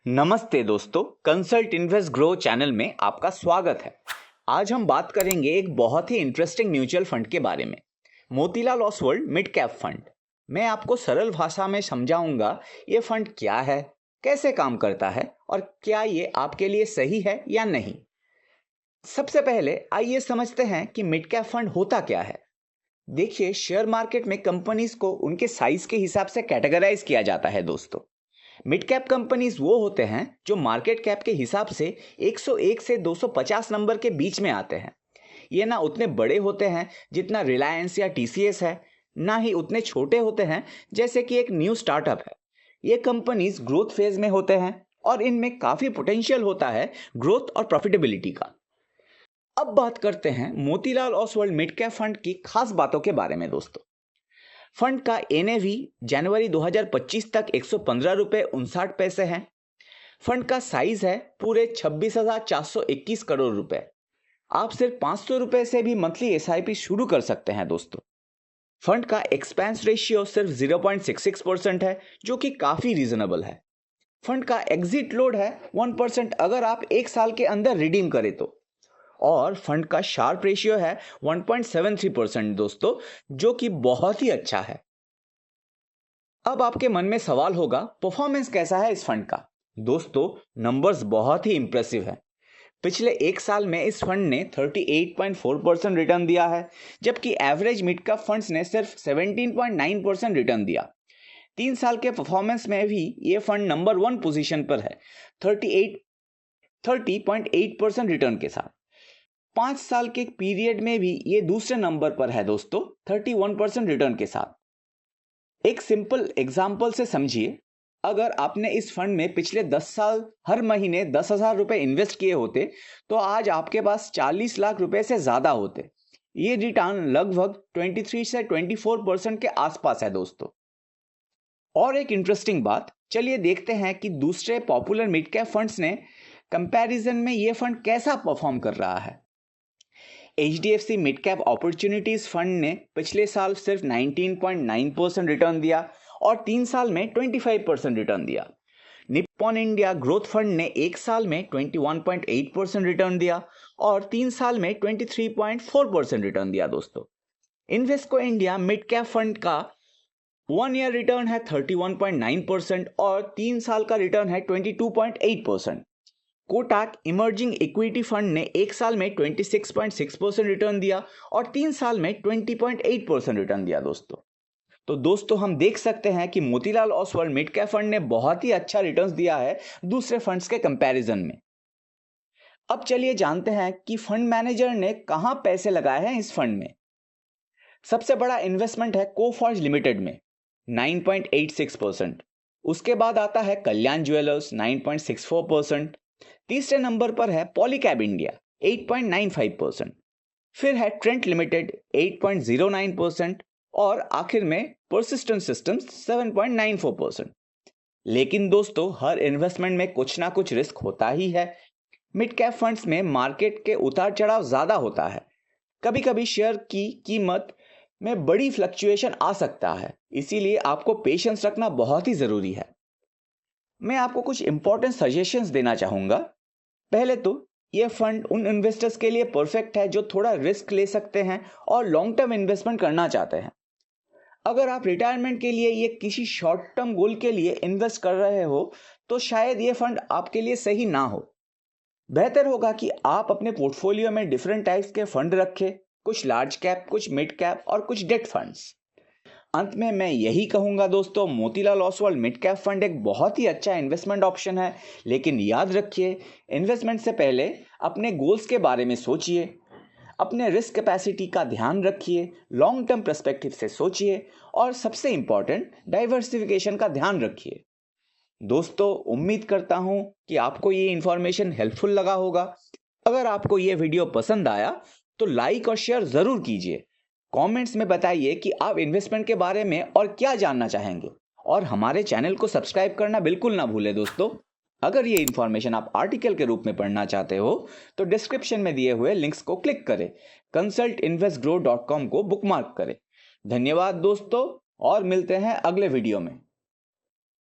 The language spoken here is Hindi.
नमस्ते दोस्तों, कंसल्ट इन्वेस्ट ग्रो चैनल में आपका स्वागत है। आज हम बात करेंगे एक बहुत ही इंटरेस्टिंग म्यूचुअल फंड के बारे में, Motilal Oswal mid cap fund. मैं आपको सरल भाषा में समझाऊंगा ये फंड क्या है, कैसे काम करता है और क्या ये आपके लिए सही है या नहीं। सबसे पहले आइए समझते हैं कि मिड कैप फंड होता क्या है। देखिए, शेयर मार्केट में कंपनीज को उनके साइज के हिसाब से कैटेगराइज किया जाता है दोस्तों। मिड कैप कंपनीज वो होते हैं जो मार्केट कैप के हिसाब से 101 से 250 नंबर के बीच में आते हैं। ये ना उतने बड़े होते हैं जितना रिलायंस या टीसीएस है, ना ही उतने छोटे होते हैं जैसे कि एक न्यू स्टार्टअप है। ये कंपनीज ग्रोथ फेज में होते हैं और इनमें काफी पोटेंशियल होता है ग्रोथ और प्रॉफिटेबिलिटी का। अब बात करते हैं Motilal Oswal mid cap fund की खास बातों के बारे में दोस्तों। फंड का एनएवी जनवरी 2025 तक 115 रुपये 59 पैसे है। फंड का साइज है पूरे 26,421 करोड़ रुपए। आप सिर्फ 500 रुपए से भी मंथली एसआईपी शुरू कर सकते हैं दोस्तों। फंड का एक्सपेंस रेशियो सिर्फ 0.66% है, जो कि काफी रीजनेबल है। फंड का एग्जिट लोड है 1% अगर आप एक साल के अंदर रिडीम करें तो, और फंड का शार्प रेशियो है 1.73% दोस्तों, जो कि बहुत ही अच्छा है। अब आपके मन में सवाल होगा, परफॉर्मेंस कैसा है इस फंड का। दोस्तों, नंबर्स बहुत ही इंप्रेसिव है। पिछले एक साल में इस फंड ने 38.4% रिटर्न दिया है, जबकि एवरेज मिड कैप फंड्स ने सिर्फ 17.9% रिटर्न दिया। 3 साल के परफॉर्मेंस में भी ये फंड नंबर 1 पोजीशन पर है 30.8% रिटर्न के साथ। 5 साल के पीरियड में भी ये दूसरे नंबर पर है दोस्तों 31% रिटर्न के साथ। एक सिंपल एग्जाम्पल से समझिए, अगर आपने इस फंड में पिछले 10 साल हर महीने 10,000 रुपए इन्वेस्ट किए होते तो आज आपके पास 40 लाख रुपए से ज्यादा होते। ये रिटर्न लगभग 23 से 24% के आसपास है दोस्तों। और एक इंटरेस्टिंग बात, चलिए देखते हैं कि दूसरे पॉपुलर मिड कैप फंड्स ने कंपैरिजन में ये फंड कैसा परफॉर्म कर रहा है। HDFC mid cap opportunities fund ने पिछले साल सिर्फ 19.9% रिटर्न दिया और 3 साल में 25% रिटर्न दिया। निप्पॉन इंडिया ग्रोथ फंड ने एक साल में 21.8% रिटर्न दिया और 3 साल में 23.4% रिटर्न दिया दोस्तों। Invesco India mid cap fund का 1 ईयर रिटर्न है 31.9% और 3 साल का रिटर्न है 22.8%। कोटक इमर्जिंग इक्विटी फंड ने एक साल में 26.6% रिटर्न दिया और 3 साल में 20.8% रिटर्न दिया दोस्तों। तो दोस्तों, हम देख सकते हैं कि Motilal Oswal mid cap fund ने बहुत ही अच्छा रिटर्न्स दिया है दूसरे फंड्स के कंपैरिजन में। अब चलिए जानते हैं कि फंड मैनेजर ने कहां पैसे लगाए हैं इस फंड में। सबसे बड़ा इन्वेस्टमेंट है कोफॉर्ज लिमिटेड में 9.86%। उसके बाद आता है कल्याण ज्वेलर्स 9.64%। तीसरे नंबर पर है पॉलीकैब इंडिया 8.95%। फिर है ट्रेंट लिमिटेड 8.09% और आखिर में परसिस्टेंट सिस्टम्स 7.94%। लेकिन दोस्तों, हर इन्वेस्टमेंट में कुछ ना कुछ रिस्क होता ही है। मिड कैप फंड्स में मार्केट के उतार चढ़ाव ज्यादा होता है। कभी कभी शेयर की कीमत में बड़ी फ्लक्चुएशन आ सकता है, इसीलिए आपको पेशेंस रखना बहुत ही जरूरी है। मैं आपको कुछ इंपॉर्टेंट सजेशंस देना चाहूंगा। पहले तो यह फंड उन इन्वेस्टर्स के लिए परफेक्ट है जो थोड़ा रिस्क ले सकते हैं और लॉन्ग टर्म इन्वेस्टमेंट करना चाहते हैं। अगर आप रिटायरमेंट के लिए या किसी शॉर्ट टर्म गोल के लिए इन्वेस्ट कर रहे हो तो शायद यह फंड आपके लिए सही ना हो। बेहतर होगा कि आप अपने पोर्टफोलियो में डिफरेंट टाइप्स के फंड रखें, कुछ लार्ज कैप, कुछ मिड कैप और कुछ डेट फंड्स। अंत में मैं यही कहूंगा दोस्तों, Motilal Oswal mid cap fund एक बहुत ही अच्छा इन्वेस्टमेंट ऑप्शन है, लेकिन याद रखिए, इन्वेस्टमेंट से पहले अपने गोल्स के बारे में सोचिए, अपने रिस्क कैपेसिटी का ध्यान रखिए, लॉन्ग टर्म पर्सपेक्टिव से सोचिए और सबसे इंपॉर्टेंट डाइवर्सिफिकेशन का ध्यान रखिए। दोस्तों, उम्मीद करता हूं कि आपको ये इंफॉर्मेशन हेल्पफुल लगा होगा। अगर आपको ये वीडियो पसंद आया तो लाइक और शेयर जरूर कीजिए। कमेंट्स में बताइए कि आप इन्वेस्टमेंट के बारे में और क्या जानना चाहेंगे, और हमारे चैनल को सब्सक्राइब करना बिल्कुल ना भूलें दोस्तों। अगर ये इन्फॉर्मेशन आप आर्टिकल के रूप में पढ़ना चाहते हो तो डिस्क्रिप्शन में दिए हुए लिंक्स को क्लिक करें, consultinvestgrow.com को बुकमार्क करें। धन्यवाद दोस्तों, और मिलते हैं अगले वीडियो में।